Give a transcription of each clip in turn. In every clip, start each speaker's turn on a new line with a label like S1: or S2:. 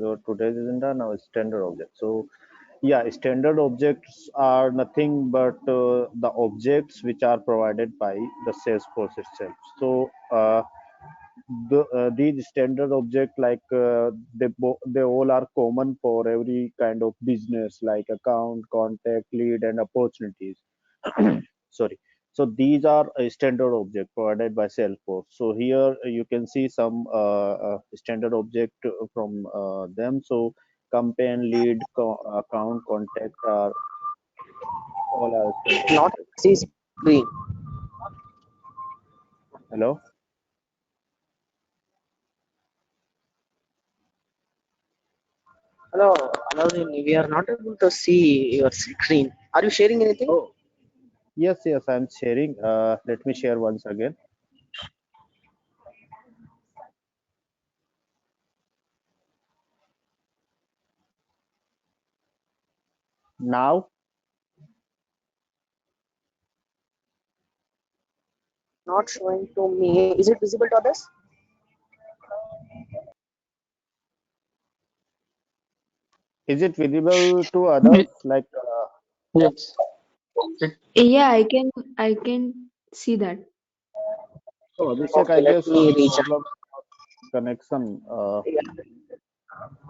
S1: Our today's agenda now is standard objects. So yeah, standard objects are nothing but the objects which are provided by the Salesforce itself. So these standard object they all are common for every kind of business like account, contact, lead, and opportunities. Sorry. So these are a standard object provided by Salesforce. So here you can see some standard object from them. So campaign, lead, account, contact are all are standard
S2: Not
S1: objects.
S2: see screen.
S1: Hello.
S2: Hello, Alauddin, we are not able to see your screen. Are you sharing anything?
S1: Oh, yes, yes, I'm sharing. Let me share once again. Now,
S2: Not showing to me. Is it visible to others?
S1: is it visible to others?
S3: Ye-
S1: Like,
S3: Yes. It,
S4: Yeah, I can see that.
S1: oh, Abhishek,
S2: Okay,
S1: I
S2: let
S1: guess
S2: me
S1: some
S2: reach out.
S1: problem connection.
S2: Yeah.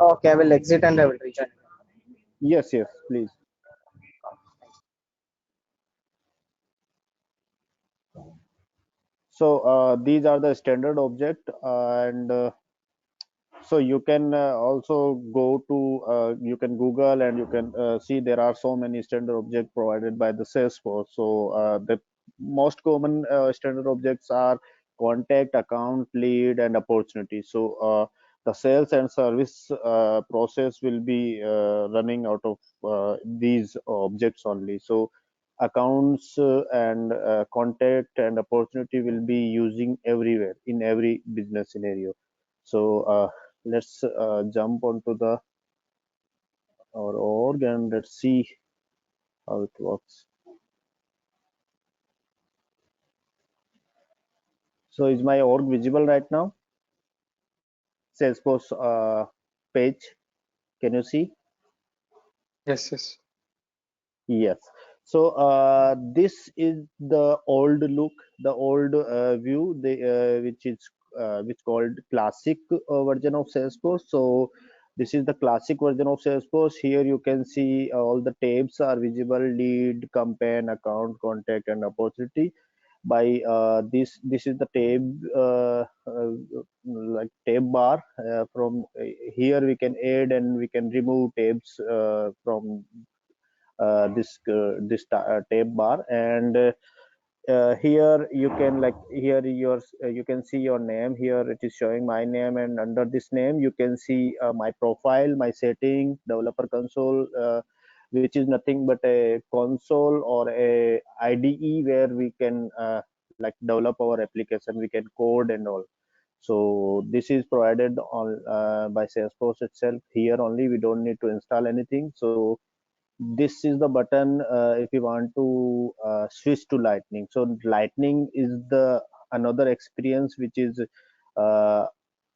S2: Okay, I will exit and I will rejoin.
S1: Yes, yes, please. So these are the standard object, and so you can also go to you can Google and you can see there are so many standard objects provided by the Salesforce. So the most common standard objects are contact, account, lead, and opportunity. So the sales and service process will be running out of these objects only. So accounts and contact and opportunity will be using everywhere in every business scenario. So let's jump onto the our org and let's see how it works. So is my org visible right now? Salesforce page. Can you see?
S3: yes, yes.
S1: Yes. So this is the old look, the old view, which called classic version of Salesforce. So this is the classic version of Salesforce. Here you can see all the tabs are visible: lead, campaign, account, contact, and opportunity. By this is the like tab bar. From here we can add and we can remove tabs from this tab bar, and here you can like here your you can see your name. Here it is showing my name, and under this name you can see my profile, my setting, developer console, which is nothing but a console or a IDE where we can like develop our application, we can code and all. So this is provided on by Salesforce itself. Here only we don't need to install anything. So this is the button if you want to switch to Lightning. So Lightning is the another experience which is uh,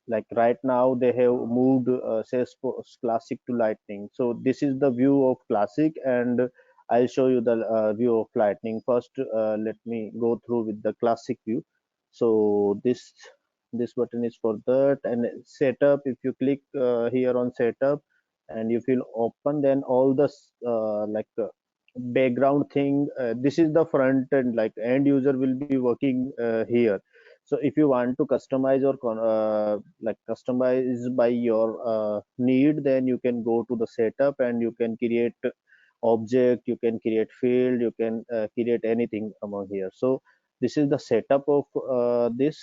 S1: like right now they have moved Salesforce Classic to Lightning. So this is the view of Classic, and I'll show you the view of Lightning. First let me go through with the Classic view. So this button is for that, and setup, if you click here on setup and if you open, then all the background thing, this is the front end, like end user will be working here. So if you want to customize or like customize by your need, then you can go to the setup and you can create object, you can create field, you can create anything among here. So this is the setup of this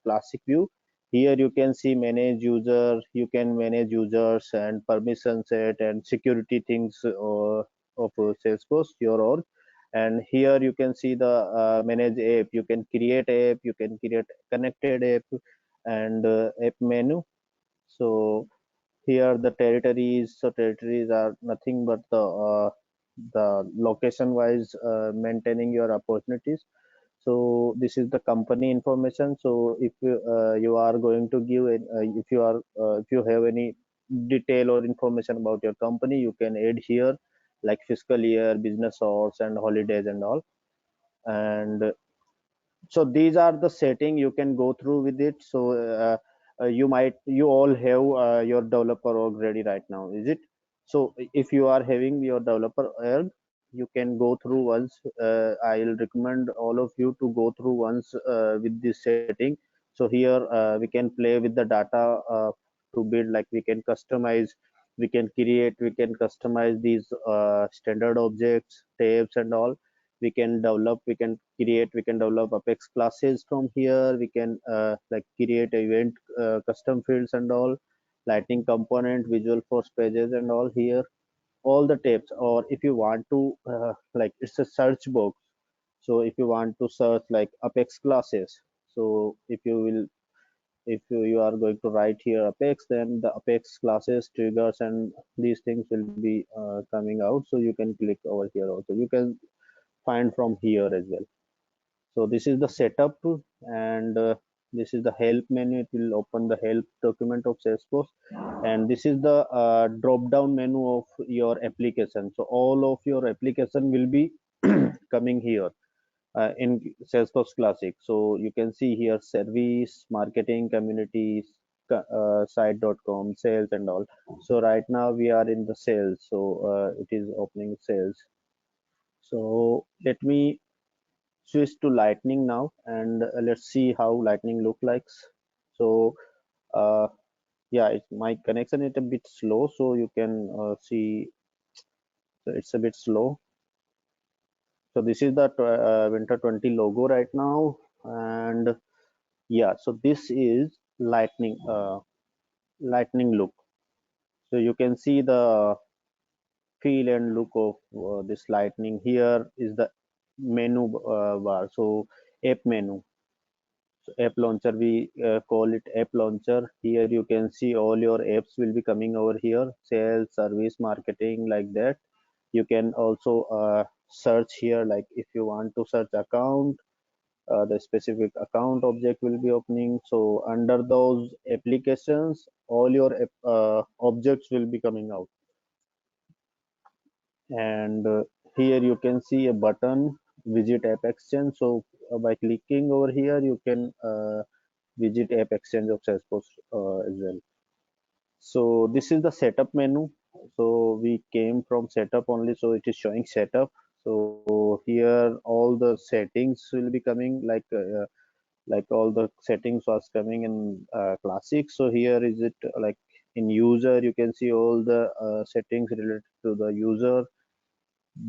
S1: classic view. Here you can see manage user, you can manage users and permission set and security things of Salesforce, your org. And here you can see the manage app, you can create app, you can create connected app and app menu. So here the territories, so territories are nothing but the location wise maintaining your opportunities. So this is the company information. So if you are going to give it, if you have any detail or information about your company, you can add here, like fiscal year, business hours, and holidays and all. And so these are the setting you can go through with it. So you all have your developer org ready right now, is it? So if you are having your developer org, you can go through once. I'll recommend all of you to go through once with this setting. So here we can play with the data to build, like we can customize, we can create, we can customize these standard objects, tabs and all. We can develop, we can create, we can develop apex classes from here. We can like create event custom fields and all, lightning component, visual force pages and all here, all the tabs. Or if you want to like it's a search box, so if you want to search like apex classes, so if you are going to write here apex, then the apex classes triggers and these things will be coming out. So you can click over here also, you can find from here as well. So this is the setup, and this is the help menu. It will open the help document of Salesforce, and this is the drop down menu of your application. So all of your application will be coming here in Salesforce Classic. So you can see here service, marketing, communities, site.com, sales and all. So right now we are in the sales. So it is opening sales. So let me switch to lightning now, and let's see how lightning look like. So uh, yeah, my connection is a bit slow, so you can see it's a bit slow. So this is the winter 20 logo right now, and yeah, so this is lightning look. So you can see the feel and look of this lightning. Here is the menu bar, so app menu. So app launcher, we call it app launcher. Here you can see all your apps will be coming over here, sales, service, marketing, like that. You can also search here, like if you want to search account, the specific account object will be opening. So under those applications, all your objects will be coming out. And here you can see a button, visit app exchange. So by clicking over here, you can visit app exchange of Salesforce as well. So this is the setup menu. So we came from setup only, so it is showing setup. So here all the settings will be coming, like all the settings was coming in classic. So here is it, like in user, you can see all the settings related to the user.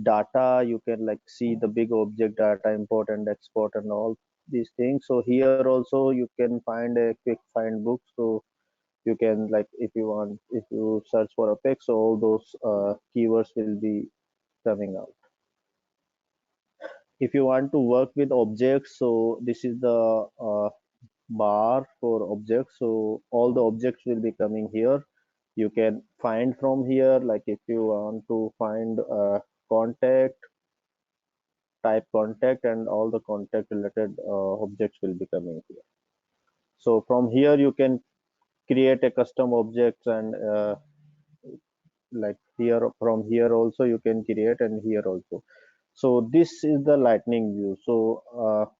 S1: Data, you can like see the big object data, import and export and all these things. So here also you can find a quick find book. So you can, like if you want, if you search for apex, all those keywords will be coming out. If you want to work with objects, so this is the bar for objects. So all the objects will be coming here. You can find from here, like if you want to find contact, type contact, and all the contact related objects will be coming here. So from here you can create a custom objects, and like here, from here also you can create, and here also. So this is the lightning view. So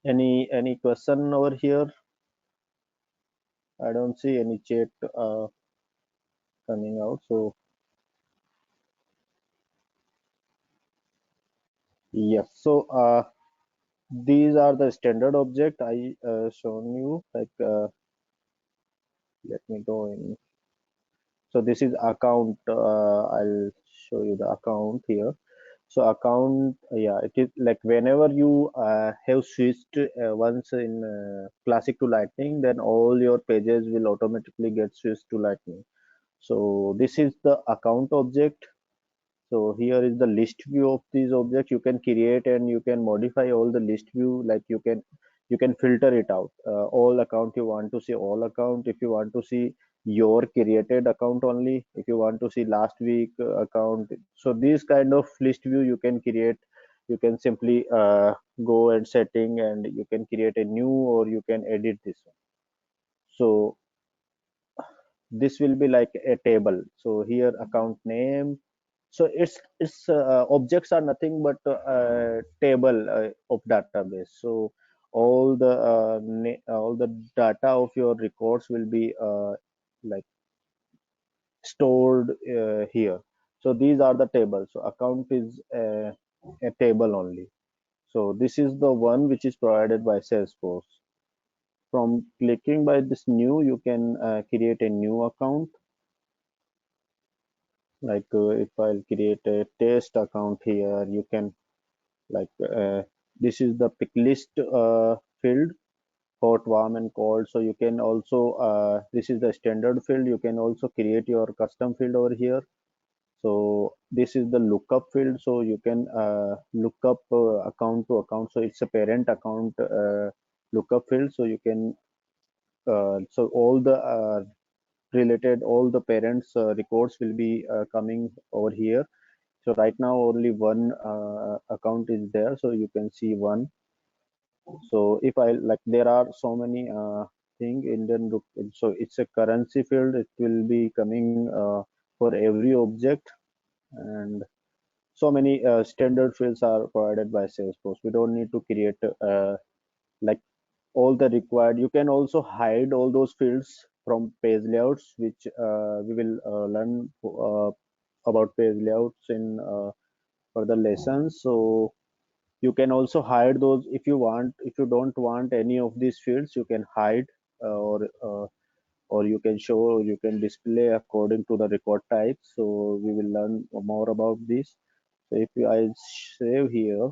S1: any question over here? I don't see any chat coming out. So yes, so these are the standard object I shown you, like let me go in. So this is account. I'll show you the account here. So account, yeah, it is like whenever you have switched once in classic to lightning, then all your pages will automatically get switched to lightning. So this is the account object. So here is the list view of these objects. You can create and you can modify all the list view. Like you can filter it out. All account you want to see all account. If you want to see your created account only. If you want to see last week account. So this kind of list view you can create. You can simply go and setting, and you can create a new, or you can edit this one. So this will be like a table. So here account name. So it's objects are nothing but table of database. So all the data of your records will be like stored here. So these are the tables. So account is a table only. So this is the one which is provided by Salesforce. From clicking by this new, you can create a new account. Like if I'll create a test account here, you can like this is the pick list field, hot, warm, and cold. So you can also this is the standard field. You can also create your custom field over here. So this is the lookup field. So you can look up account to account. So it's a parent account lookup field. So you can so all the related all the parents records will be coming over here. So right now only one account is there. So you can see one. So if I like, there are so many thing Indian so it's a currency field. It will be coming for every object, and so many standard fields are provided by Salesforce. We don't need to create like all the required. You can also hide all those fields from page layouts, which we will learn about page layouts in further lessons. So you can also hide those if you want. If you don't want any of these fields, you can hide or you can show, you can display according to the record type. So we will learn more about this. So if I save here,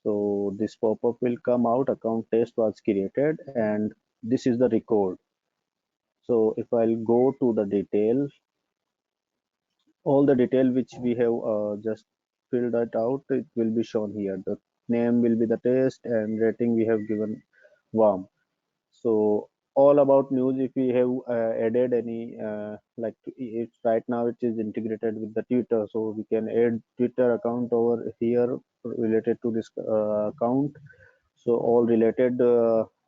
S1: so this pop-up will come out, account test was created, and this is the record. So if I'll go to the detail, all the detail which we have just filled it out, it will be shown here. The name will be the test and rating we have given warm. So all about news, if we have added any like it's right now it is integrated with the Twitter, so we can add Twitter account over here related to this account. So all related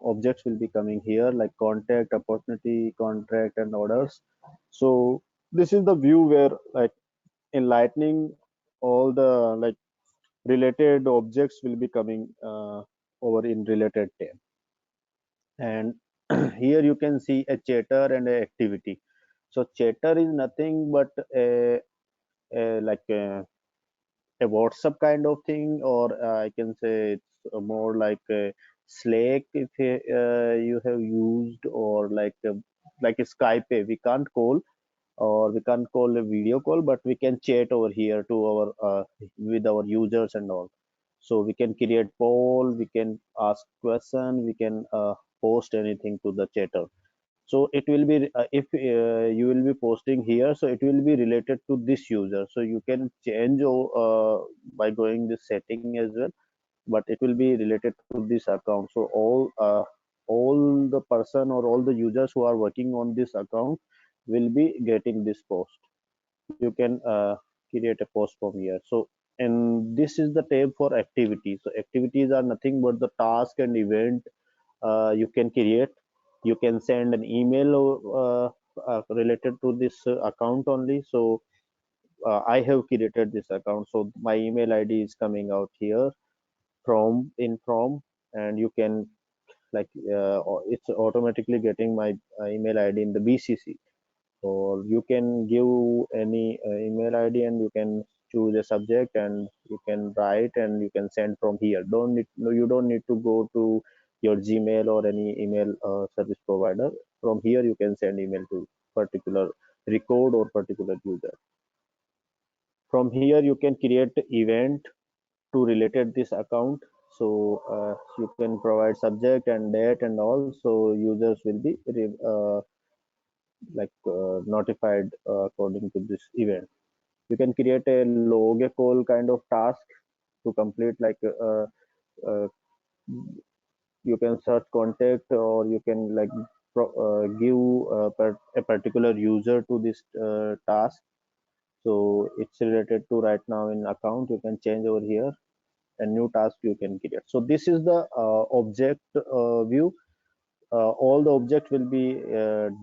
S1: objects will be coming here like contact, opportunity, contract, and orders. So this is the view where like in Lightning, all the like related objects will be coming over in related tab. And here you can see a chatter and a activity. So chatter is nothing but a WhatsApp kind of thing, or I can say it's more like a Slack if you have used, or like a Skype. We can't call, or we can't call a video call, but we can chat over here to our with our users and all. So we can create poll, we can ask question, we can post anything to the chatter. So it will be if you will be posting here, so it will be related to this user. So you can change by going this setting as well, but it will be related to this account. So all the person or all the users who are working on this account will be getting this post. You can create a post from here. So and this is the tab for activities. So activities are nothing but the task and event you can create. You can send an email related to this account only. So I have created this account, so my email ID is coming out here from, and you can like it's automatically getting my email ID in the BCC. Or you can give any email ID, and you can choose a subject, and you can write, and you can send from here. Don't need no, you don't need to go to your Gmail or any email service provider. From here you can send email to particular record or particular user. From here you can create event to related this account. So you can provide subject and date and all, so users will be notified according to this event. You can create a log a call kind of task to complete uh, you can search contact, or you can give a particular user to this task. So it's related to right now in account, you can change over here, a new task you can create. So this is the object view. all the objects will be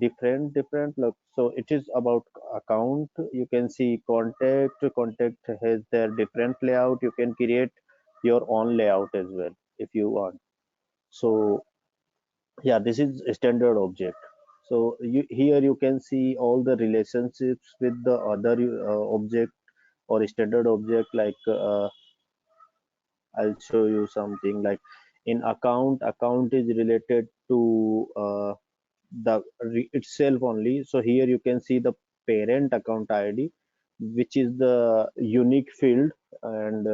S1: different. Look, so it is about account. You can see contact has their different layout. You can create your own layout as well if you want. So yeah, this is a standard object. So here you can see all the relationships with the other object or standard object. Like I'll show you something like in account is related to itself only. So here you can see the parent account ID, which is the unique field, and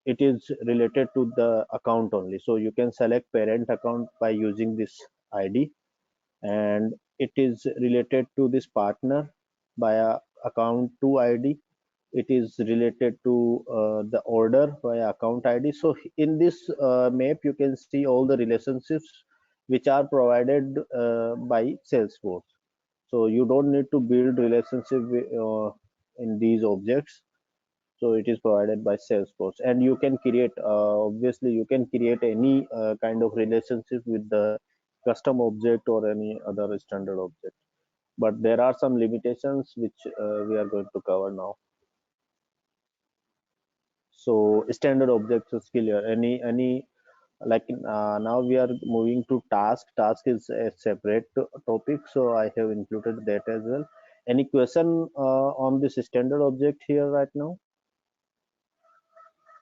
S1: it is related to the account only. So you can select parent account by using this ID, and it is related to this partner via account to ID. It is related to the order via account ID. So in this map, you can see all the relationships which are provided by Salesforce. So you don't need to build relationship in these objects. So it is provided by Salesforce, and you can create. Obviously, you can create any kind of relationship with the custom object or any other standard object. But there are some limitations which we are going to cover now. So standard objects is clear. Any like now we are moving to task. Task is a separate topic, so I have included that as well. Any question on this standard object here right now?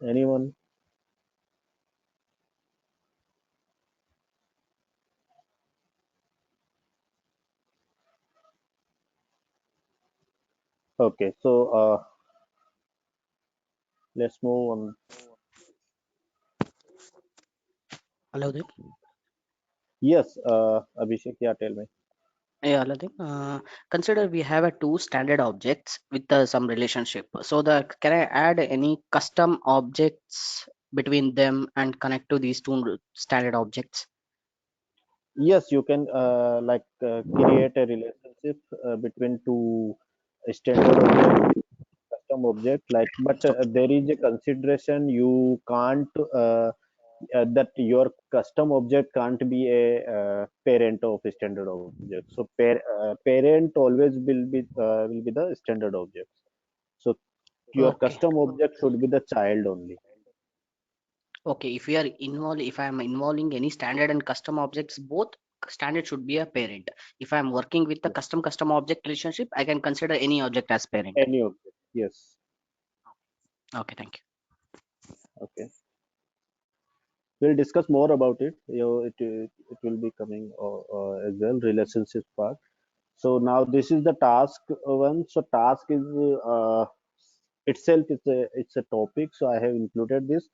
S1: Anyone? Okay, so let's move on.
S2: Hello.
S1: Yes, Abhishek, yeah, tell me.
S2: Yeah, Aladdin. Consider we have a two standard objects with some relationship. So the can I add any custom objects between them and connect to these two standard objects?
S1: Yes, you can create a relationship between two standard object with custom object. Like, but
S2: Okay.
S1: there is a consideration. You can't that your custom object can't be a parent of a standard object. So parent always will be the standard object. So your
S2: Okay.
S1: custom object should be the child only.
S2: Okay. If I am involving any standard and custom objects, both standard should be a parent. If I am working with the
S1: Yes.
S2: custom object relationship, I can consider any object as parent.
S1: Any object. Yes.
S2: Okay. Thank you.
S1: Okay. We'll discuss more about it. It will be coming as well, relationship part. So now this is the task one. So task is itself it's a topic. So I have included this.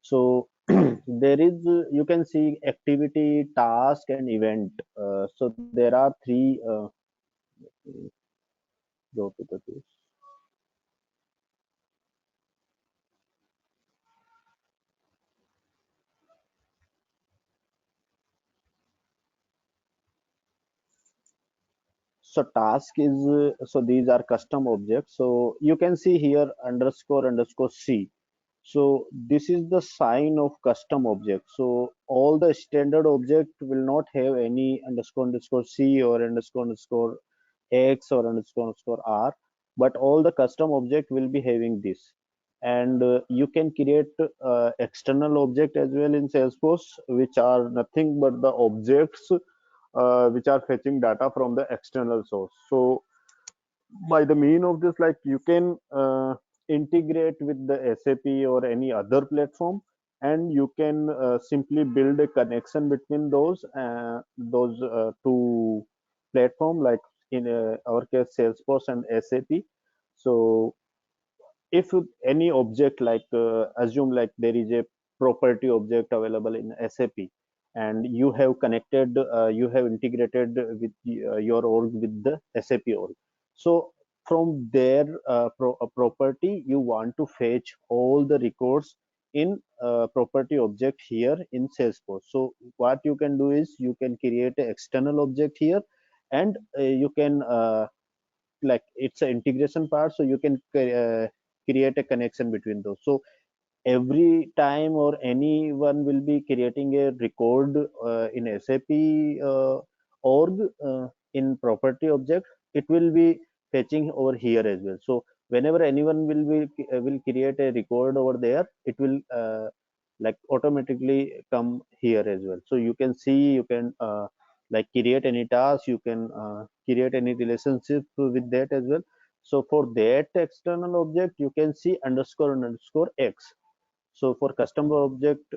S1: So there is you can see activity, task, and event. So there are three. Go to the page. So task is so these are custom objects. So you can see here underscore C. So this is the sign of custom object. So all the standard object will not have any underscore C or underscore X or underscore R, but all the custom object will be having this. And you can create external object as well in Salesforce, which are nothing but the objects which are fetching data from the external source. So by the mean of this, like you can integrate with the SAP or any other platform, and you can simply build a connection between those two platform, like in our case Salesforce and SAP. So if any object, like assume like there is a property object available in SAP, and you have integrated with your org with the SAP org. So from their property, you want to fetch all the records in property object here in Salesforce. So what you can do is you can create an external object here, and you can like it's an integration part, so you can create a connection between those. So every time or anyone will be creating a record in SAP org in property object, it will be fetching over here as well. So whenever anyone will create a record over there, it will like automatically come here as well. So you can see, you can like create any task, you can create any relationship with that as well. So for that external object, you can see underscore underscore x. So for custom object,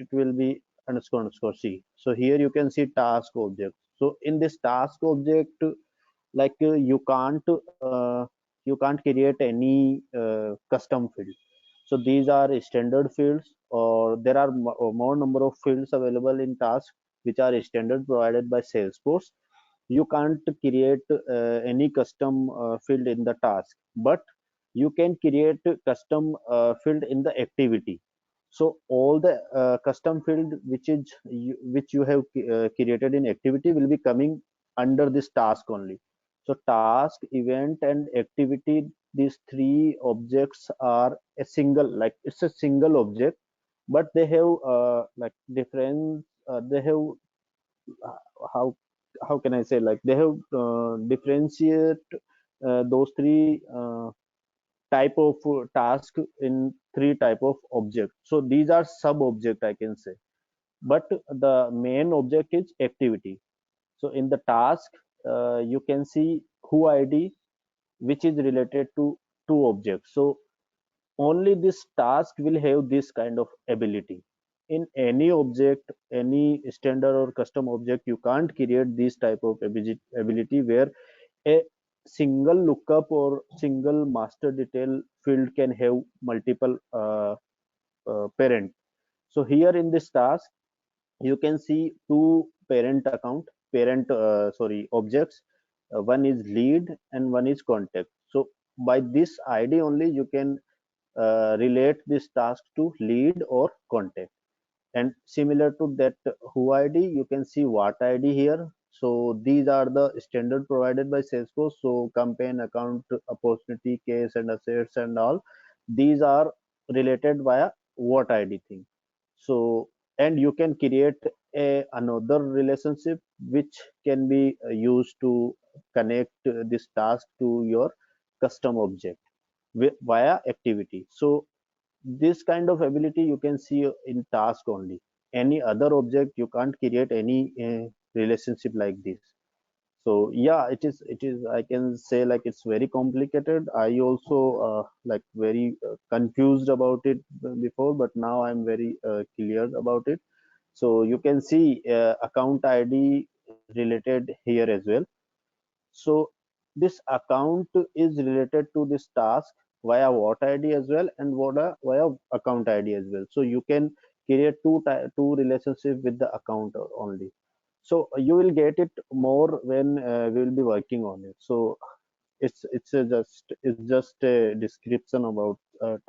S1: it will be underscore underscore c. So here you can see task object. So in this task object, like you can't create any custom field. So these are standard fields, or there are more number of fields available in task which are standard provided by Salesforce. You can't create any custom field in the task, but you can create custom field in the activity. So all the custom field which you have created in activity will be coming under this task only. So task, event, and activity, these three objects are a single, like it's a single object, but they have like different, they have how how can I say, like they have differentiate those three type of task in three type of object. So these are sub object, I can say, but the main object is activity. So in the task, you can see who ID, which is related to two objects. So only this task will have this kind of ability. In any object, any standard or custom object, you can't create this type of ability where a single lookup or single master detail field can have multiple parent. So here in this task, you can see two parent objects. One is lead and one is contact. So by this ID only, you can relate this task to lead or contact. And similar to that who ID, you can see what ID here. So these are the standard provided by Salesforce. So campaign, account, opportunity, case, and assets, and all these are related via what ID thing. So and you can create another relationship which can be used to connect this task to your custom object via activity. So this kind of ability you can see in task only. Any other object you can't create any relationship like this. So yeah, it is I can say like it's very complicated. I also like very confused about it before, but now I'm very clear about it. So you can see account ID related here as well. So this account is related to this task via what ID as well, and via account ID as well. So you can create two relationship with the account only. So you will get it more when we will be working on it. So it's just a description about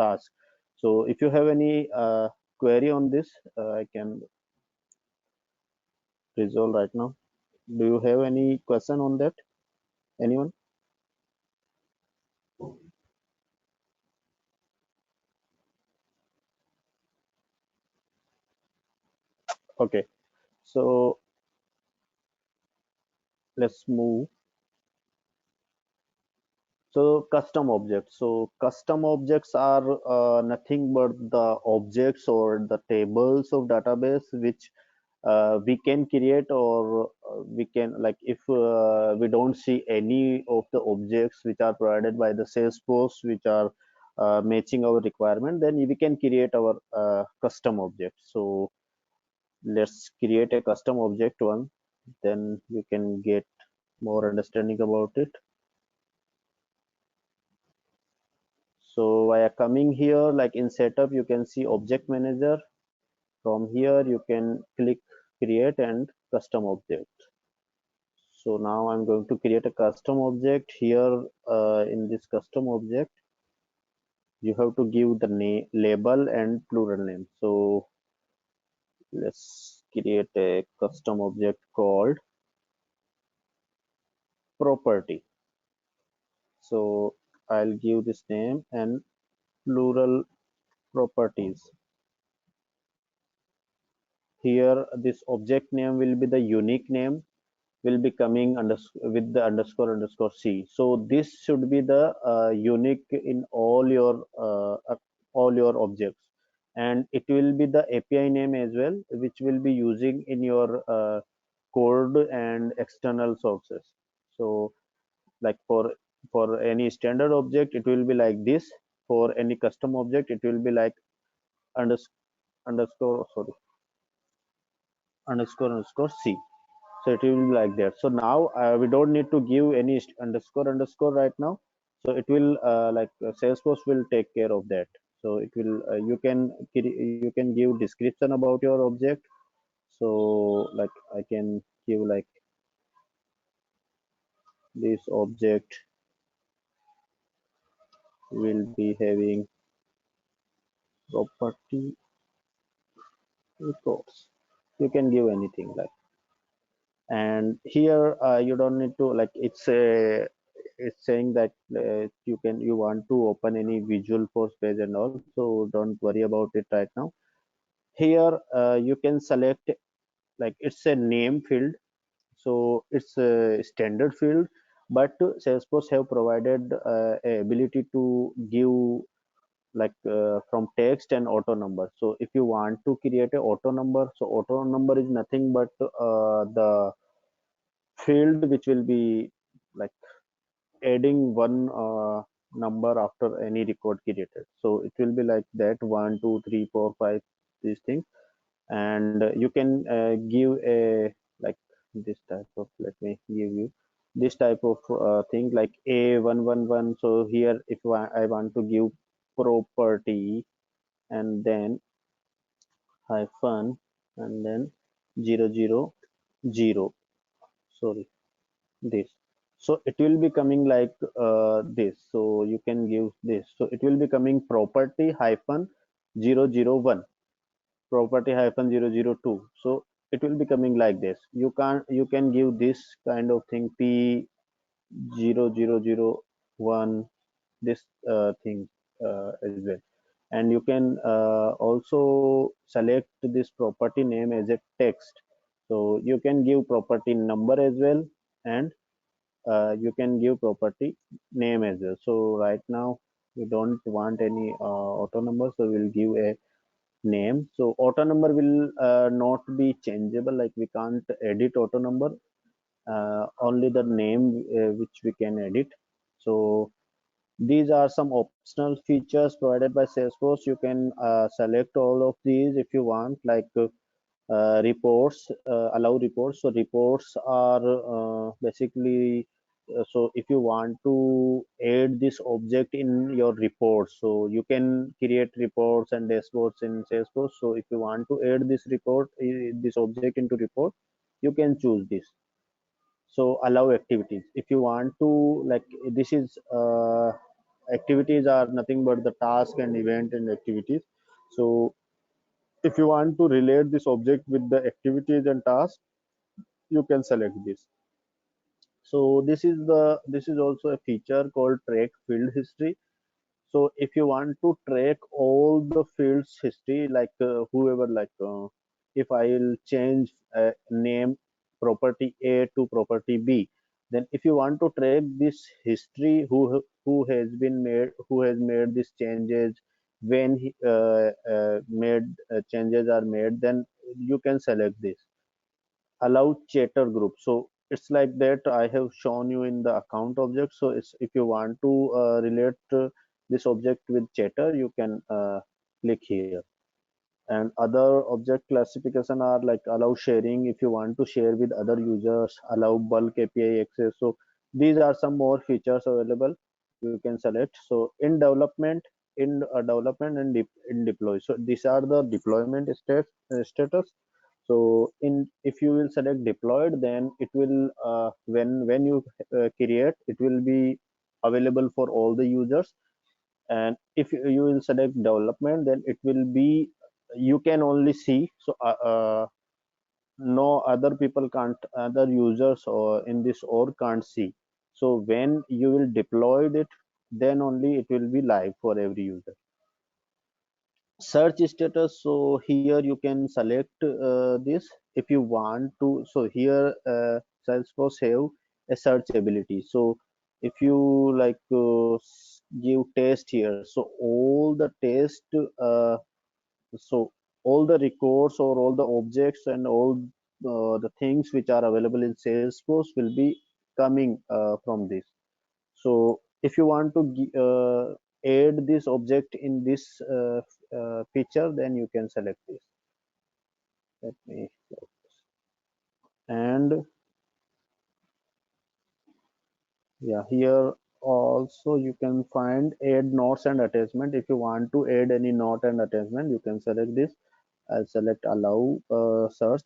S1: task. So if you have any query on this, I can resolve right now. Do you have any question on that? Anyone? Okay. So let's move. So custom objects. So custom objects are nothing but the objects or the tables of database which we can create, or we can, like, if we don't see any of the objects which are provided by the Salesforce which are matching our requirement, then we can create our custom object. So let's create a custom object one, then we can get more understanding about it. So via coming here, like in setup, you can see object manager. From here, you can click create and custom object. So now I'm going to create a custom object here. In this custom object, you have to give the name, label, and plural name. So let's create a custom object called property. So I'll give this name and plural properties. Here this object name will be the unique name, will be coming with the underscore c. So this should be the unique in all your objects, and it will be the API name as well, which will be using in your code and external sources. So like for any standard object, it will be like this. For any custom object, it will be like unders underscore sorry underscore c. So it will be like that. So now we don't need to give any underscore right now. So it will Salesforce will take care of that. So it will you can give description about your object. So like I can give like this object will be having property records. You can give anything like, and here you don't need to like it's saying that you want to open any Visualforce page and all, so don't worry about it right now. Here you can select like it's a name field, so it's a standard field, but Salesforce have provided a ability to give from text and auto number. So if you want to create a auto number, so auto number is nothing but the field which will be like adding one number after any record created. So it will be like that 1, 2, 3, 4, 5, these things, and you can give a like this type of. Let me give you this type of thing like A111. So here, if I want to give property and then hyphen and then 000, sorry, this. So it will be coming like this. So you can give this. So it will be coming property hyphen 001, property hyphen 002. So it will be coming like this. You can give this kind of thing p 0001, this thing as well. And you can also select this property name as a text. So you can give property number as well, and you can give property name as well. So right now we don't want any auto number, so we'll give a name. So auto number will not be changeable, like we can't edit auto number, only the name which we can edit. So these are some optional features provided by Salesforce. You can select all of these if you want, like reports, allow reports. So reports are basically so if you want to add this object in your report, so you can create reports and dashboards in Salesforce. So if you want to add this report, this object into report, you can choose this. So allow activities if you want to, like this is activities are nothing but the task and event and activities. So if you want to relate this object with the activities and tasks, you can select this. So this is also a feature called track field history. So if you want to track all the fields history, like whoever if I'll change name property A to property B, then if you want to track this history, who has made these changes, when made changes are made, then you can select this allow chatter group. So it's like that I have shown you in the account object. So it's, if you want to relate this object with chatter, you can click here. And other object classification are like allow sharing. If you want to share with other users, allow bulk API access. So these are some more features available, you can select. So in development, development and in deploy, so these are the deployment status. So in, if you will select deployed, then it will when you create, it will be available for all the users. And if you will select development, then it will be, you can only see. So no other people can't, other users or in this org can't see. So when you will deploy it, then only it will be live for every user. search status. So here you can select this if you want to. So here Salesforce have a search ability. So if you like give test here, so all the test so all the records or all the objects and all the things which are available in Salesforce will be coming from this. So if you want to add this object in this feature, then you can select this. Let me, and yeah, here also you can find add notes and attachment. If you want to add any note and attachment, you can select this. I'll select allow search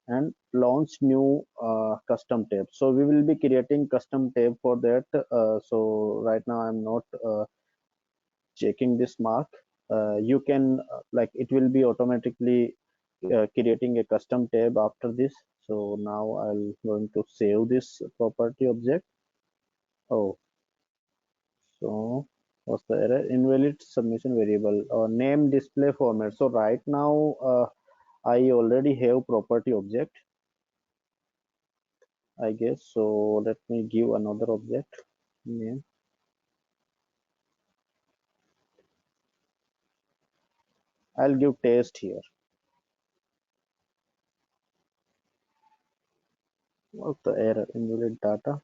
S1: and launch new custom tab. So we will be creating custom tab for that. So right now I'm not checking this mark. You can like it will be automatically creating a custom tab after this. So now I'll going to save this property object. Oh, so what's the error? Invalid submission variable or name display format. So right now I already have property object, I guess. So let me give another object name. I'll give test here. What's the error? Invalid data.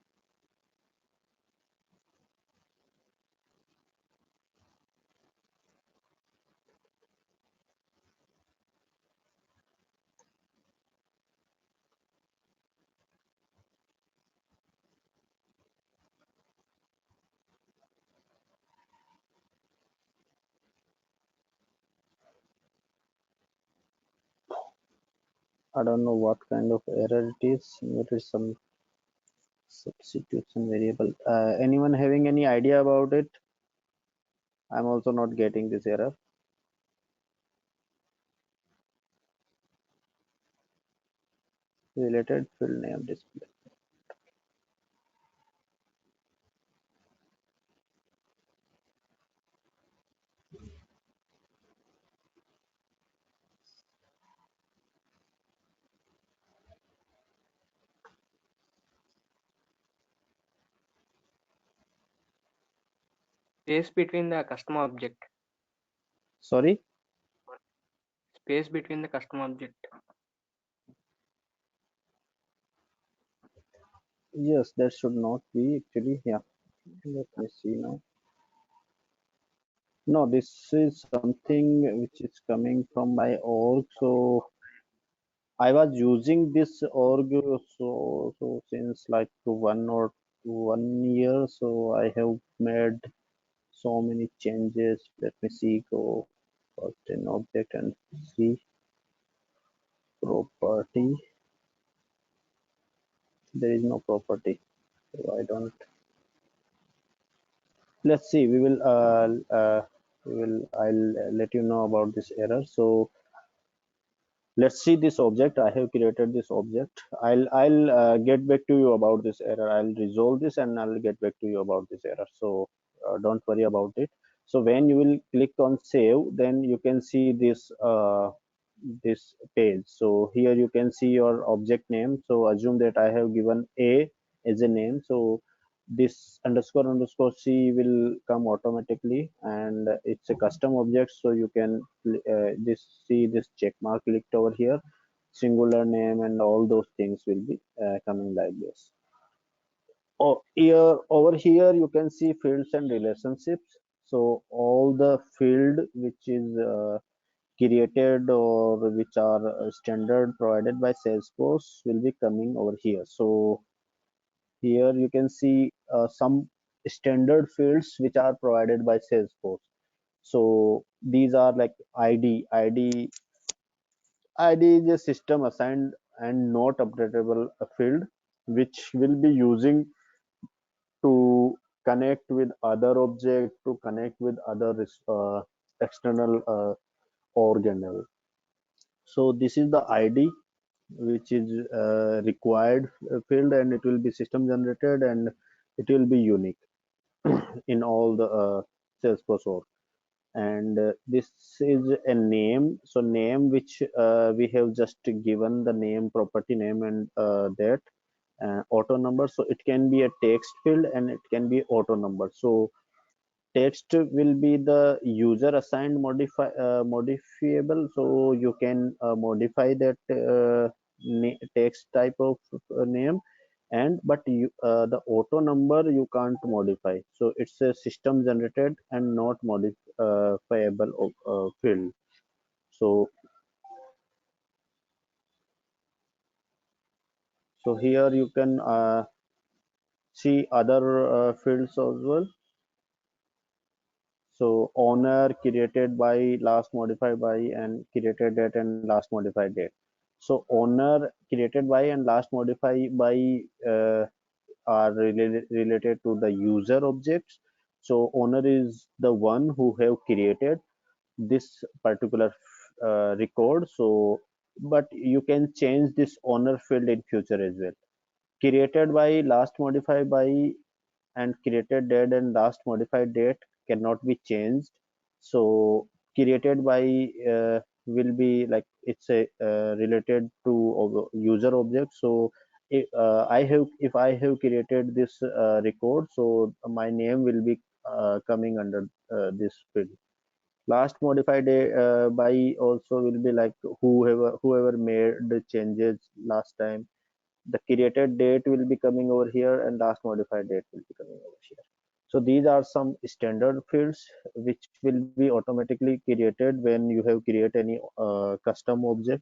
S1: I don't know what kind of error it is. It is some substitution variable. Anyone having any idea about it? I'm also not getting this error. Related field name display.
S3: Space between the custom object.
S1: Sorry.
S3: Space between the custom object.
S1: Yes, that should not be actually. Yeah. Let me see now. No, this is something which is coming from my org. So I was using this org so since like 1 year. So I have made so many changes. Let me see. Go first in object and see property. There is no property. So I don't. Let's see. I'll let you know about this error. So let's see this object. I have created this object. I'll get back to you about this error. I'll resolve this and I'll get back to you about this error. So don't worry about it. So when you will click on save, then you can see this page. So here you can see your object name. So assume that I have given a as a name. So this underscore underscore c will come automatically, and it's a custom object. So you can this see this check mark clicked over here, singular name and all those things will be coming like this. Oh, here over here you can see fields and relationships. So all the field which is created or which are standard provided by Salesforce will be coming over here. So here you can see some standard fields which are provided by Salesforce. So these are like ID is a system assigned and not updatable field which will be using to connect with other object, to connect with other external organelle. So this is the ID which is required field, and it will be system generated and it will be unique in all the Salesforce org. and this is a name, so name which we have just given the name, property name, and that auto number. So it can be a text field and it can be auto number. So text will be the user assigned modifiable, so you can modify that text type of name. And but the auto number you can't modify, so it's a system generated and not modifiable field. So here you can see other fields as well. So owner, created by, last modified by, and created date and last modified date. So owner, created by, and last modified by are related to the user objects. So owner is the one who have created this particular record. So but you can change this owner field in future as well. Created by, last modified by, and created date and last modified date cannot be changed. So created by will be like it's a related to user object. So if I have created this record, so my name will be coming under this field. Last modified by also will be like whoever made the changes last time. The created date will be coming over here and last modified date will be coming over here. So these are some standard fields which will be automatically created when you have create any custom object.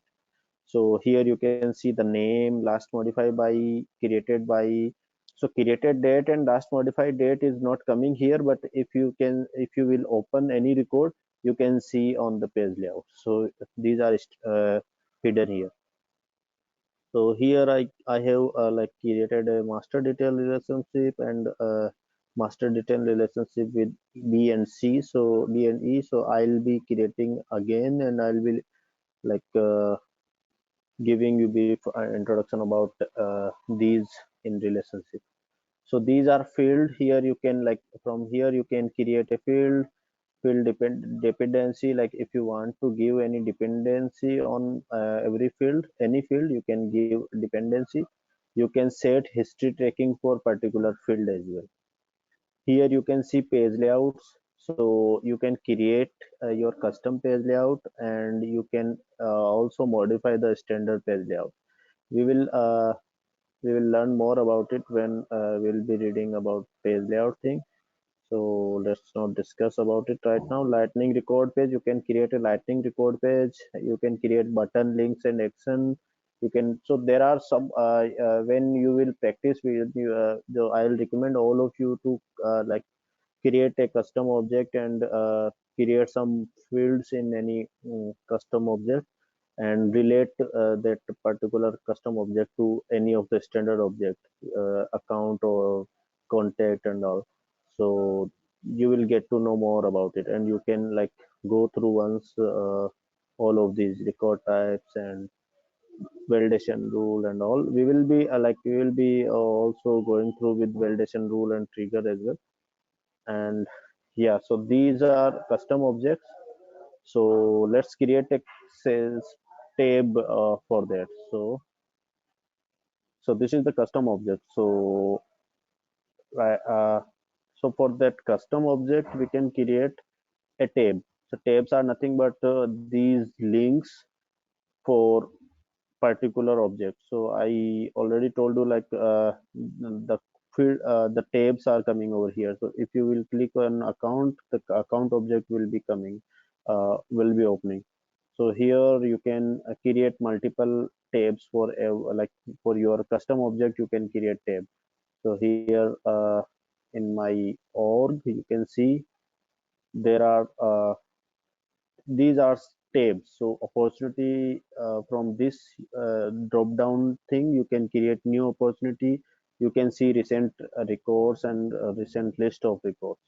S1: So here you can see the name, last modified by, created by. So created date and last modified date is not coming here, but if you will open any record, you can see on the page layout. So these are hidden here. So here I have like created a master detail relationship and master detail relationship with B and C. So B and E. So I'll be creating again, and I'll be like giving you brief introduction about these in relationship. So these are field. Here you can like from here you can create a dependency. Like if you want to give any dependency on every field, any field, you can give dependency. You can set history tracking for particular field as well. Here you can see page layouts. So you can create your custom page layout, and you can also modify the standard page layout. We will uh, we will learn more about it when we'll be reading about page layout thing. So let's not discuss about it right now. Lightning record page, you can create a lightning record page. You can create button, links, and action. You can, so there are some when you will practice with you, I'll recommend all of you to like create a custom object and create some fields in any custom object, and relate that particular custom object to any of the standard object, account or contact and all. So you will get to know more about it, and you can like go through once all of these record types and validation rule and all. We will be also going through with validation rule and trigger as well. And yeah, so these are custom objects. So let's create a sales tab for that. So this is the custom object. So so for that custom object we can create a tab. So tabs are nothing but these links for particular object. So I already told you like the the tabs are coming over here. So if you will click on account, the account object will be coming, will be opening. So here you can create multiple tabs for like for your custom object. You can create tab. So here in my org you can see there are these are tabs. So opportunity, from this drop down thing you can create new opportunity. You can see recent records and recent list of records.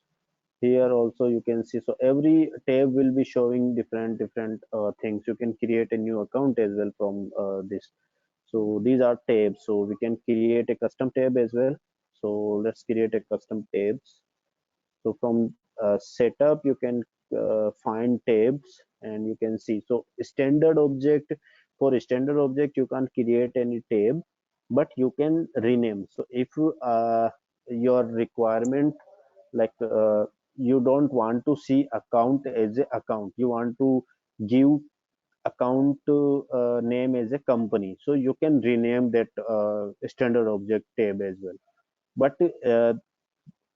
S1: Here also you can see, so every tab will be showing different things. You can create a new account as well from this. So these are tabs, so we can create a custom tab as well. So let's create a custom tabs. So from setup you can find tabs, and you can see. So standard object, for standard object you can't create any tab, but you can rename. So if your requirement, like you don't want to see account as a account, you want to give account name as a company, so you can rename that standard object tab as well. But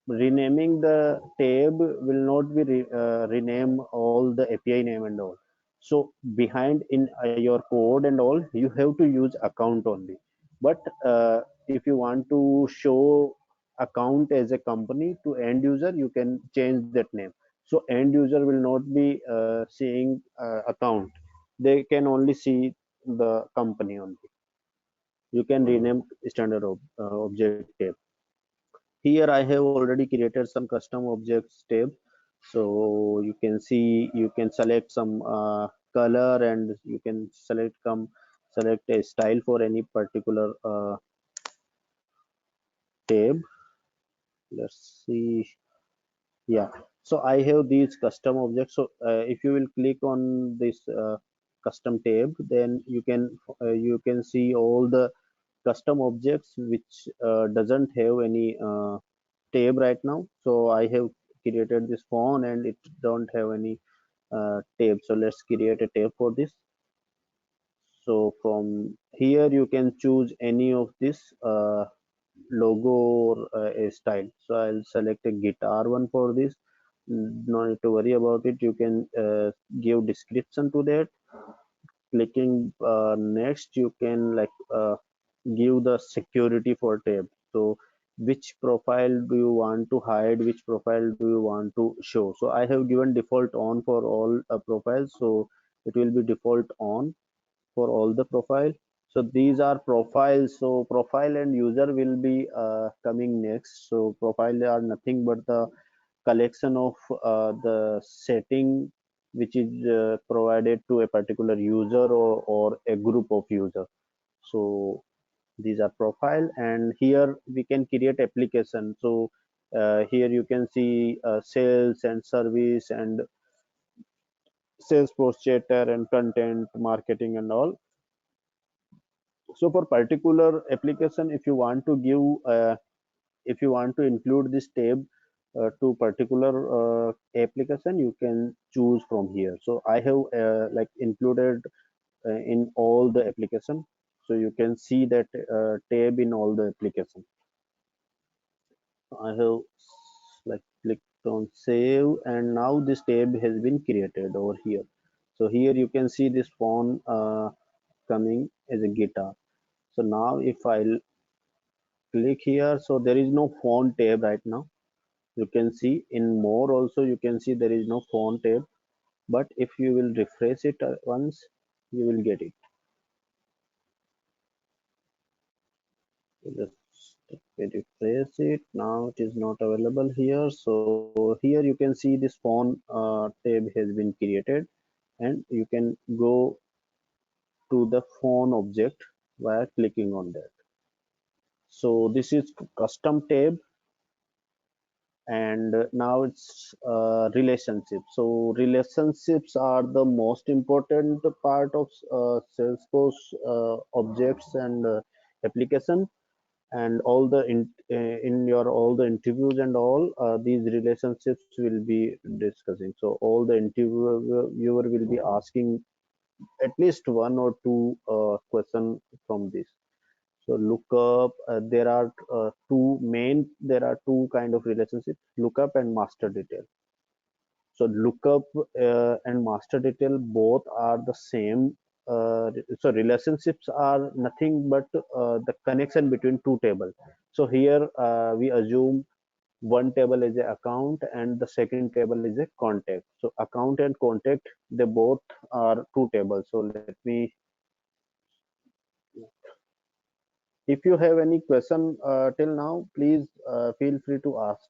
S1: renaming the tab will not be rename all the API name and all. So behind in your code and all, you have to use account only. But if you want to show account as a company to end user, you can change that name. So end user will not be seeing account, they can only see the company only. You can rename standard object tab. Here I have already created some custom objects tab. So you can see, you can select some color, and you can select a style for any particular tab. Let's see. Yeah. So I have these custom objects. So if you will click on this custom tab, then you can see all the custom objects which doesn't have any tab right now. So I have created this phone and it don't have any tab. So let's create a tab for this. So from here you can choose any of this logo or a style. So I'll select a guitar one for this. No need to worry about it. You can give description to that. Clicking next, you can like give the security for tab. So which profile do you want to hide, which profile do you want to show? So I have given default on for all profiles, so it will be default on for all the profile. So these are profiles. So profile and user will be coming next. So profile are nothing but the collection of the setting which is provided to a particular user, or a group of user. So these are profile, and here we can create application. So here you can see sales and service and Salesforce chatter and content marketing and all. So for particular application, if you want to give if you want to include this tab to particular application, you can choose from here. So I have like included in all the application, so you can see that tab in all the application. I have like clicked on save, and now this tab has been created over here. So here you can see this phone coming as a guitar. So now if I'll click here, so there is no phone tab right now. You can see in more also, you can see there is no phone tab, but if you will refresh it once, you will get it. So just refresh it. Now it is not available here. So here you can see this phone tab has been created, and you can go to the phone object by clicking on that. So this is custom tab, and now it's relationships. So relationships are the most important part of Salesforce objects and application, and all the in your all the interviews and all these relationships will be discussing. So all the interviewer will be asking at least one or two question from this. So lookup, there are two kind of relationships, lookup and master detail. So lookup and master detail both are the same. So relationships are nothing but the connection between two tables. So here we assume one table is a account and the second table is a contact. So account and contact, they both are two tables. So let me, if you have any question till now, please feel free to ask.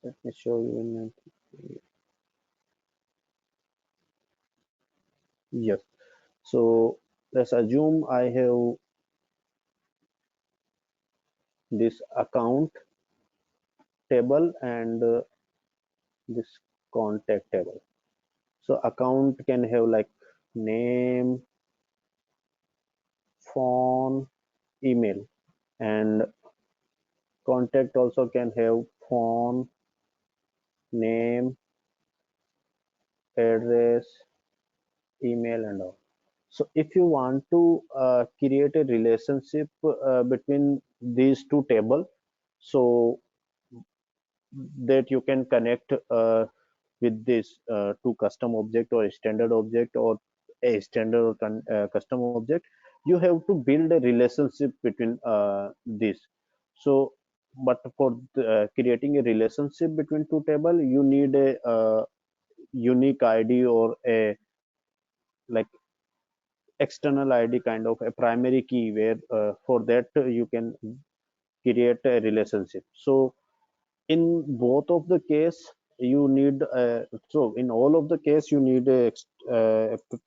S1: Let me show you in yes. So let's assume I have this account table, and this contact table. So account can have like name, phone, email, and contact also can have phone, name, address, email, and all. So if you want to create a relationship between these two tables, so that you can connect with this two custom object or a standard object or a standard or custom object, you have to build a relationship between this. So but for creating a relationship between two table, you need a unique id or a like external id kind of a primary key, where for that you can create a relationship. So in both of the case you need so in all of the case you need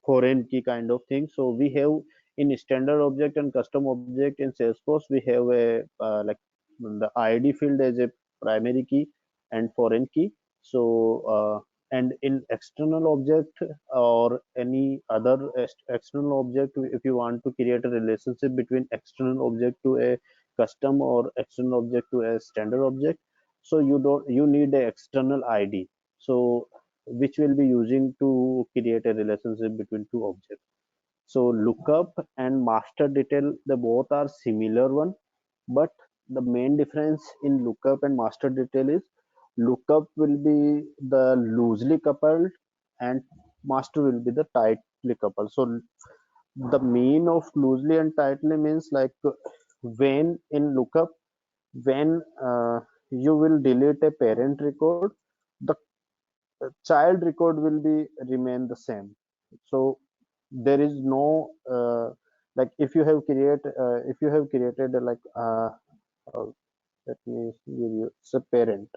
S1: foreign key kind of thing. So we have in standard object and custom object in Salesforce, we have a like the id field as a primary key and foreign key. So and in external object or any other external object, if you want to create a relationship between external object to a custom or external object to a standard object, so you need a external id, so which will be using to create a relationship between two objects. So lookup and master detail, they both are similar one, but the main difference in lookup and master detail is lookup will be the loosely coupled and master will be the tightly coupled. So the mean of loosely and tightly means like when in lookup, when you will delete a parent record, the child record will be remain the same. So there is no like if you have created uh, let me give you, it's a parent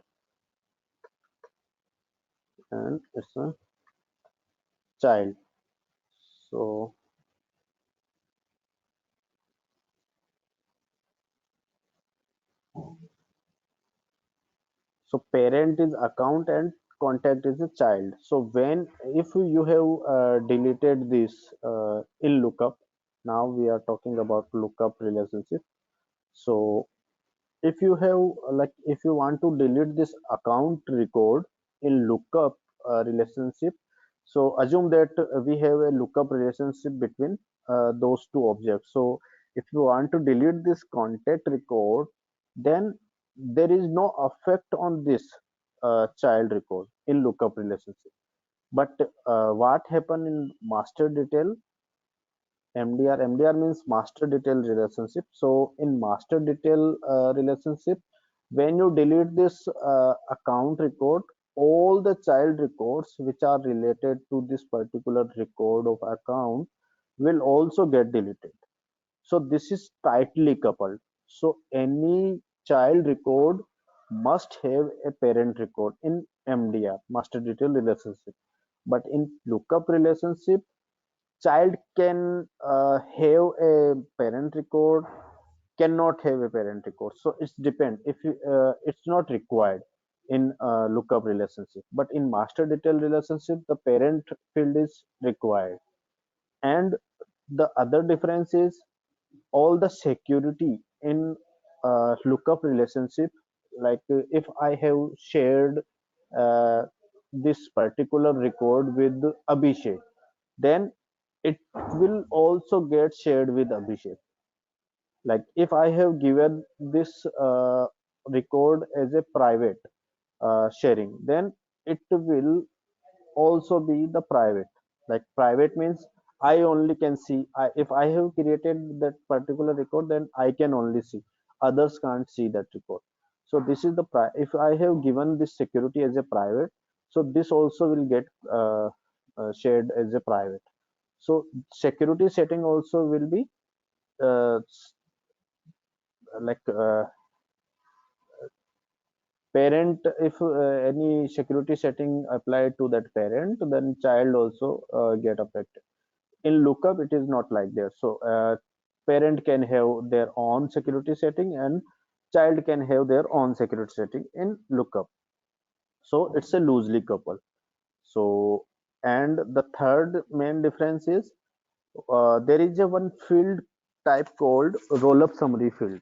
S1: and it's a child. So so parent is account and contact is a child. So when if you have deleted this in lookup, now we are talking about lookup relationship. So if you have if you want to delete this account record in lookup relationship, so assume that we have a lookup relationship between those two objects. So if you want to delete this contact record, then there is no effect on this child record in lookup relationship. But what happen in master detail, MDR means master detail relationship. So in master detail relationship, when you delete this account record, all the child records which are related to this particular record of account will also get deleted. So this is tightly coupled. So any child record must have a parent record in MDR, master detail relationship. But in lookup relationship, child can have a parent record, cannot have a parent record. So it's depend if you, it's not required in lookup relationship, but in master detail relationship the parent field is required. And the other difference is all the security in lookup relationship, if I have shared uh, this particular record with Abhishek, then it will also get shared with Abhishek. Like if I have given this record as a private sharing, then it will also be the private. Like private means I only can see. If I have created that particular record, then I can only see. Others can't see that record. So this is the if I have given this security as a private, so this also will get shared as a private. So security setting also will be uh, like parent. If any security setting applied to that parent, then child also get affected. In lookup it is not like that. So parent can have their own security setting and child can have their own security setting in lookup. so it's a loosely coupled. So, and the third main difference is there is a one field type called roll-up summary field.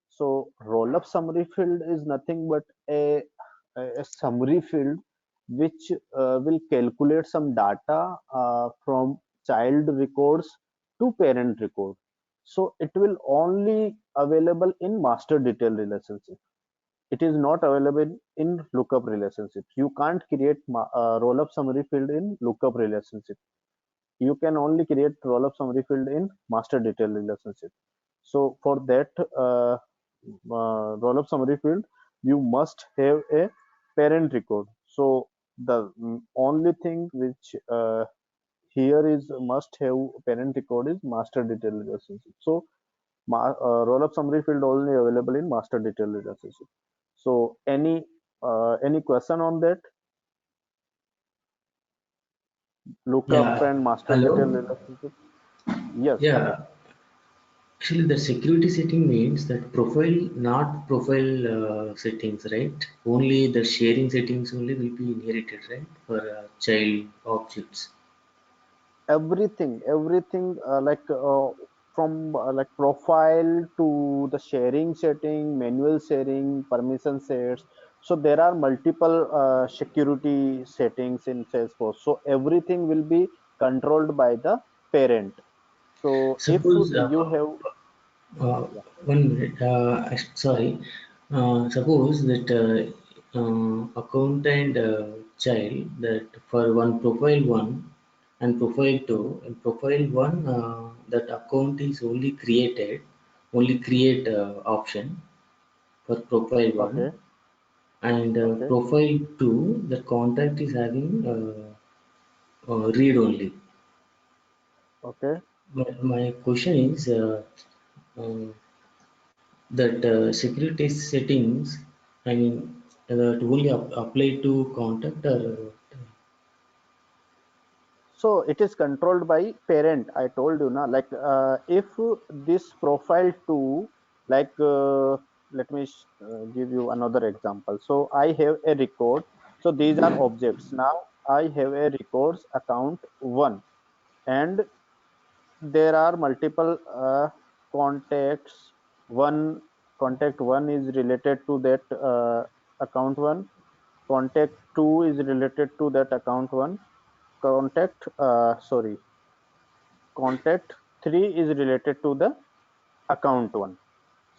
S1: So roll-up summary field is nothing but a summary field which will calculate some data from child records to parent record. So it will only available in master detail relationship. It is not available in lookup relationship. You can't create roll-up summary field in lookup relationship. You can only create roll-up summary field in master detail relationship. So for that roll-up summary field, you must have a parent record. So the only thing which here is must have parent record is master detail relationship. So roll-up summary field only available in master detail relationship. So any question on that? Lookup
S5: Yeah,
S1: and master detail
S5: hello.
S1: relationship? Yes.
S5: Yeah, actually, the security setting means that profile, not profile settings, right? Only the sharing settings only will be inherited, right? For child objects.
S1: Everything from like profile to the sharing setting, manual sharing, permission sets. So there are multiple security settings in Salesforce, so everything will be controlled by the parent. So if
S5: Suppose,
S1: you have,
S5: uh,
S1: yeah,
S5: 1 minute, sorry. Suppose that account and child that for one profile one and profile two, and profile one that account is only created, only create option for profile one,
S1: okay,
S5: and
S1: okay,
S5: profile two the contact is having read only.
S1: okay.
S5: My question is uh, that security settings, I mean, that only apply to contact or
S1: So it is controlled by parent. I told you now. Like if this profile two, like let me give you another example. So I have a record. So these are objects. Now I have a records account one, and there are multiple contacts. One contact one is related to that account one. Contact two is related to that account one. Contact sorry contact 3 is related to the account 1.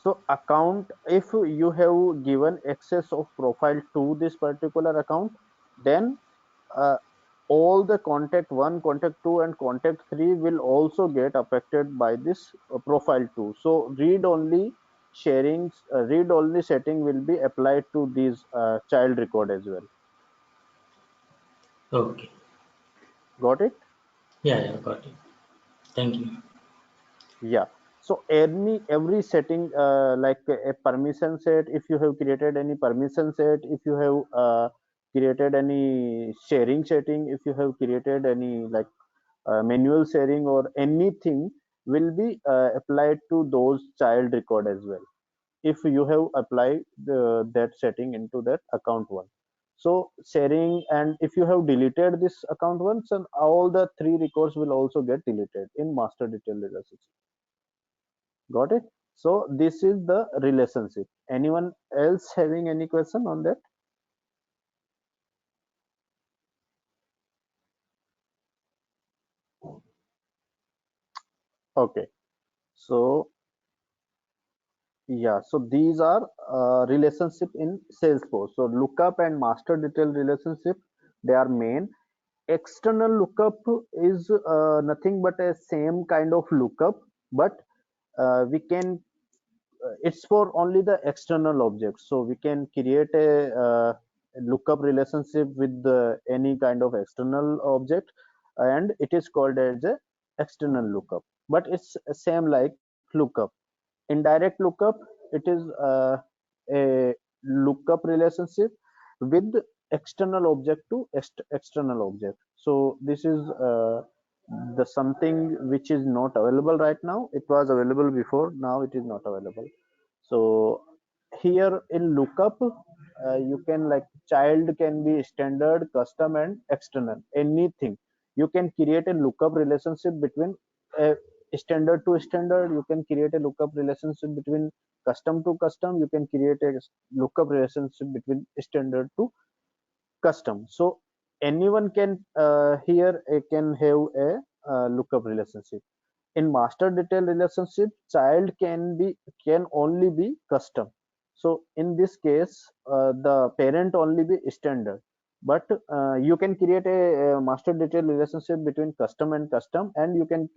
S1: So account, if you have given access of profile to this particular account, then uh, all the contact 1, contact 2 and contact 3 will also get affected by this profile 2. So read only setting will be applied to these child record as well.
S5: okay.
S1: Got it?
S5: Yeah, yeah, got it. Thank you.
S1: Yeah. So every setting like a permission set, if you have created any permission set, if you have created any sharing setting, if you have created any like manual sharing or anything will be applied to those child record as well. If you have applied that setting into that account one. So sharing, and if you have deleted this account once, and all the three records will also get deleted in master detail relationship. Got it? So this is the relationship. Anyone else having any question on that? Okay. So yeah, so these are relationship in Salesforce. So lookup and master detail relationship, they are main. External lookup is nothing but a same kind of lookup, but we can it's for only the external objects. So we can create a lookup relationship with any kind of external object, and it is called as a external lookup. But it's same like lookup. Indirect lookup, it is a lookup relationship with external object to external object. So this is the something which is not available right now. It was available before, now it is not available. So here in lookup, you can like child can be standard, custom, and external. Anything you can create a lookup relationship between a standard to standard. You can create a lookup relationship between custom to custom. You can create a lookup relationship between standard to custom. So anyone can here can have a lookup relationship. In master detail relationship, child can only be custom. So in this case, the parent only be standard. But you can create a master detail relationship between custom and custom, and you can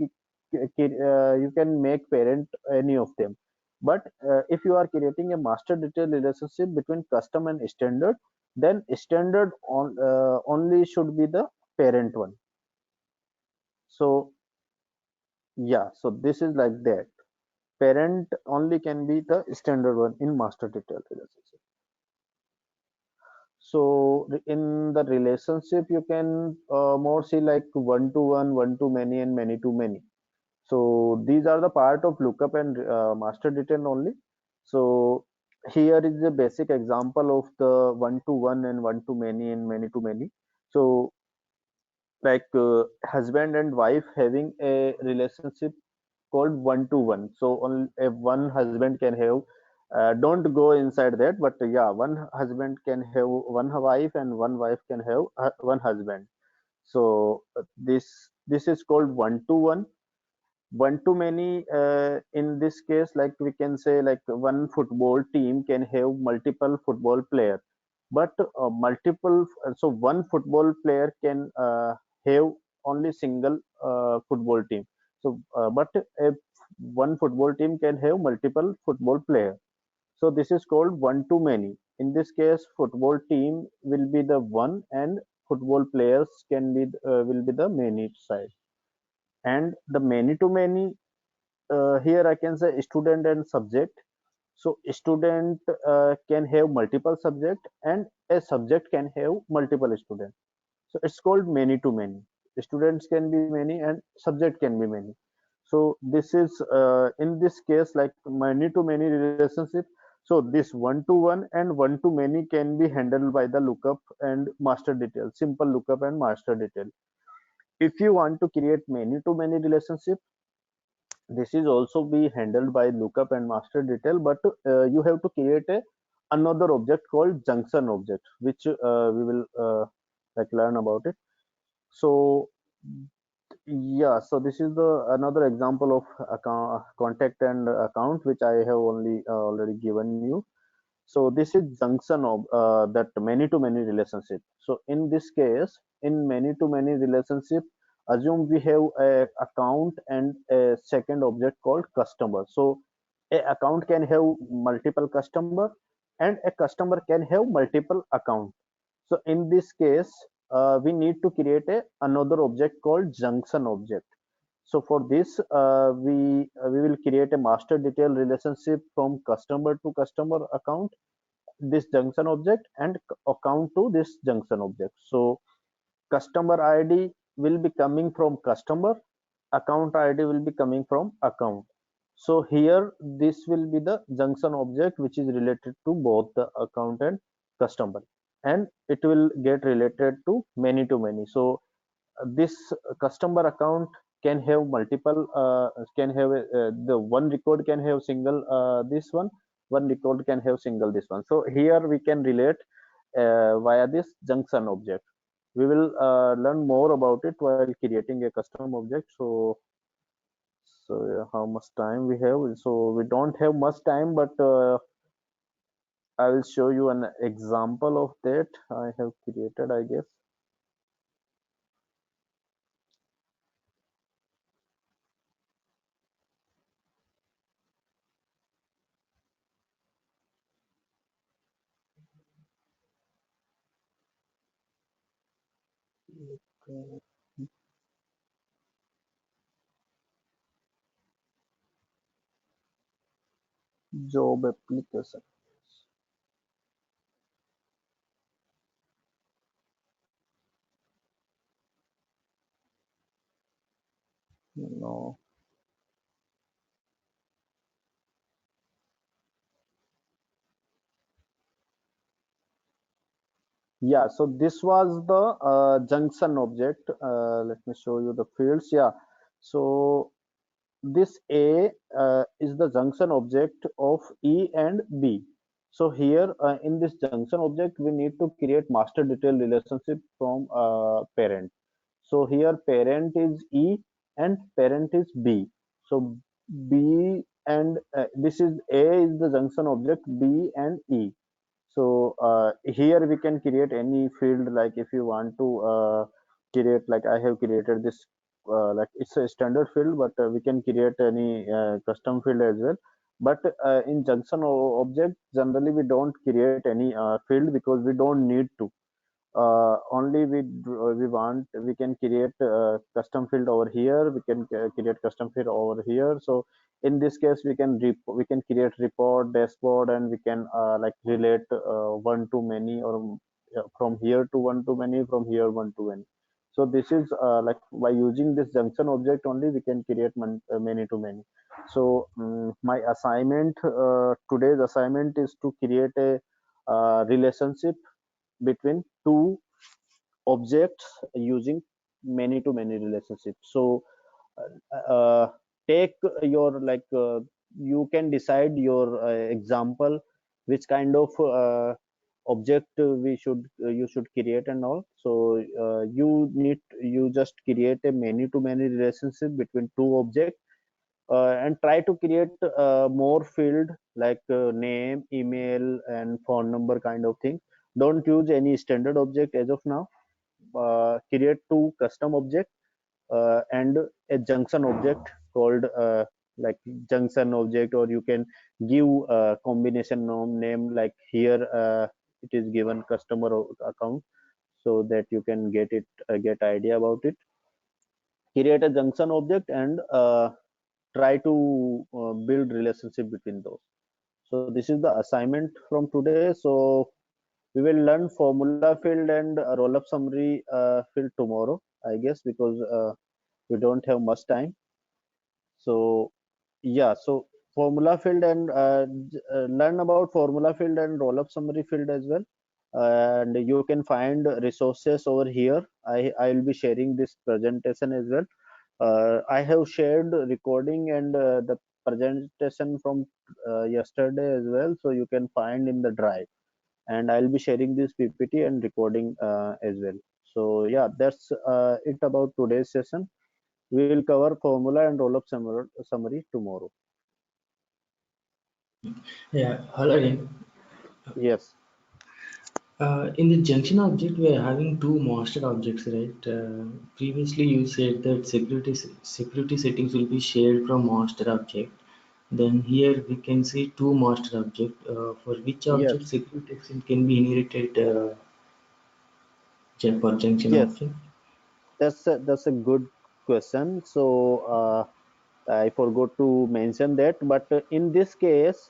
S1: make parent any of them. But if you are creating a master detail relationship between custom and standard, then standard only should be the parent one. So yeah, so this is like that. Parent only can be the standard one in master detail relationship. So in the relationship, you can more see like one to one, one to many, and many to many. So these are the part of lookup and master detail only. So here is the basic example of the one to one and one to many and many to many. So like husband and wife having a relationship called one to one. So only if one husband can have, don't go inside that, but yeah, one husband can have one wife and one wife can have one husband. So this is called one to one. One to many, in this case, like we can say like one football team can have multiple football player, but so one football player can have only single football team. So but if one football team can have multiple football player, so this is called one to many. In this case, football team will be the one and football players can be will be the many side. And the many to many, here I can say student and subject. So student can have multiple subject, and a subject can have multiple student. So it's called many to many. Students can be many and subject can be many. So this is in this case like many to many relationship. So this one to one and one to many can be handled by the lookup and master detail, simple lookup and master detail. If you want to create many to many relationship, this is also be handled by lookup and master detail, but you have to create a another object called junction object, which we will like learn about it. So yeah, so this is the another example of account, contact and account, which I have only already given you. So this is junction of that many to many relationship. So in this case, in many to many relationship, assume we have a account and a second object called customer. So a account can have multiple customer, and a customer can have multiple account. So in this case, we need to create a another object called junction object. So for this, we will create a master detail relationship from customer to customer account, this junction object, and account to this junction object. So customer ID will be coming from customer, account ID will be coming from account. So here this will be the junction object which is related to both the account and customer, and it will get related to many. So this customer account can have multiple can have the one record can have single this one record can have single this one. So here we can relate via this junction object. We will learn more about it while creating a custom object. So yeah, how much time we have? So we don't have much time, but I will show you an example of that I have created, I guess. Job application. No. Yeah, so this was the junction object. Let me show you the fields. Yeah, so this A is the junction object of E and B. So here in this junction object, we need to create master detail relationship from parent. So here parent is E and parent is B. So B and this is A is the junction object, B and E. So here we can create any field, like if you want to create, like I have created this like it's a standard field, but we can create any custom field as well. But in junction object, generally we don't create any field because we don't need to. Only we want, we can create custom field over here, we can create custom field over here. So in this case we can create report dashboard, and we can like relate one to many, or from here to one to many, from here one to many. So this is like by using this junction object only we can create many to many. So my assignment, today's assignment is to create a relationship between two objects using many to many relationships. So uh, take your like you can decide your example, which kind of object we should you should create and all. So you just create a many to many relationship between two objects, and try to create more field, like name, email, and phone number kind of thing. Don't use any standard object as of now. Create two custom object and a junction object called like junction object, or you can give a combination name, like here it is given customer account, so that you can get idea about it. Create a junction object and try to build relationship between those. So this is the assignment from today. So we will learn formula field and roll up summary field tomorrow, I guess, because we don't have much time. So yeah, so formula field and learn about formula field and roll up summary field as well. And you can find resources over here. I will be sharing this presentation as well. I have shared recording and the presentation from yesterday as well, so you can find in the drive. And I'll be sharing this PPT and recording as well. So yeah, that's it about today's session. We will cover formula and roll-up summary tomorrow.
S5: Yeah, hello again.
S1: Yes,
S5: In the junction object, we are having two master objects, right? Previously, you said that security settings will be shared from master object. Then here we can see two master object. For which object
S1: yes,
S5: security settings can be inherited for junction
S1: yes.
S5: object?
S1: That's a good question. So I forgot to mention that, but in this case,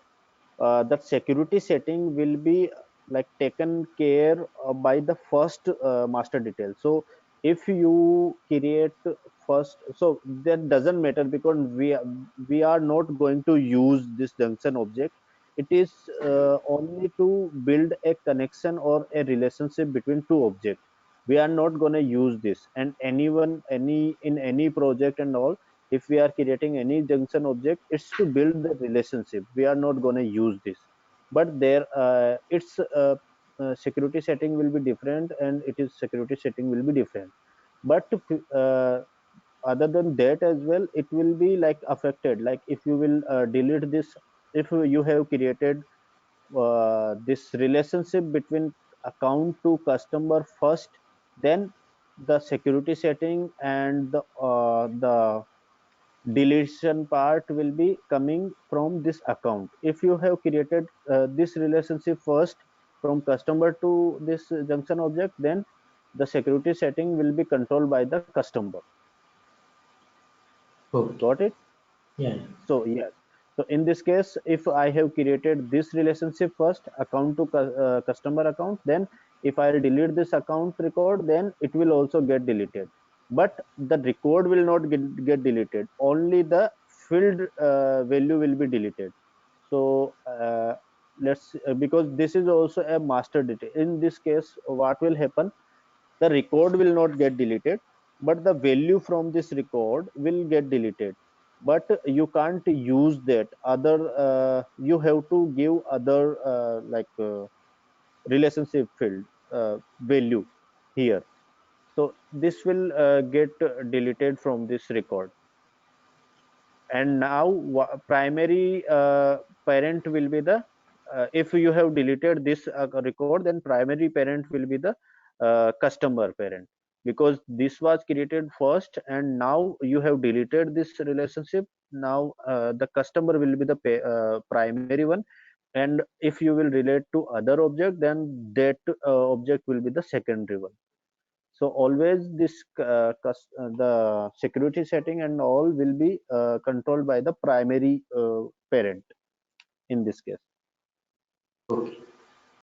S1: that security setting will be like taken care by the first master detail. So if you create first, so that doesn't matter, because we are not going to use this junction object. It is only to build a connection or a relationship between two objects. We are not going to use this, and anyone any in any project and all, if we are creating any junction object, it's to build the relationship. We are not going to use this. But there its security setting will be different, and it is security setting will be different. But other than that as well, it will be like affected. Like if you will delete this, if you have created this relationship between account to customer first, then the security setting and the deletion part will be coming from this account. If you have created this relationship first from customer to this junction object, then the security setting will be controlled by the customer.
S5: Okay.
S1: Got it?
S5: Yeah.
S1: So yes, so in this case, if I have created this relationship first, account to customer account, then if I'll delete this account record, then it will also get deleted. But the record will not get deleted. Only the field value will be deleted. So let's because this is also a master detail. In this case, what will happen, the record will not get deleted, but the value from this record will get deleted, but you can't use that other, you have to give other relationship field value here. So this will get deleted from this record. And now primary parent will be the, if you have deleted this record, then primary parent will be the customer parent, because this was created first and now you have deleted this relationship. Now the customer will be the primary one, and if you will relate to other object, then that object will be the secondary one. So always this the security setting and all will be controlled by the primary parent in this case.
S5: Okay.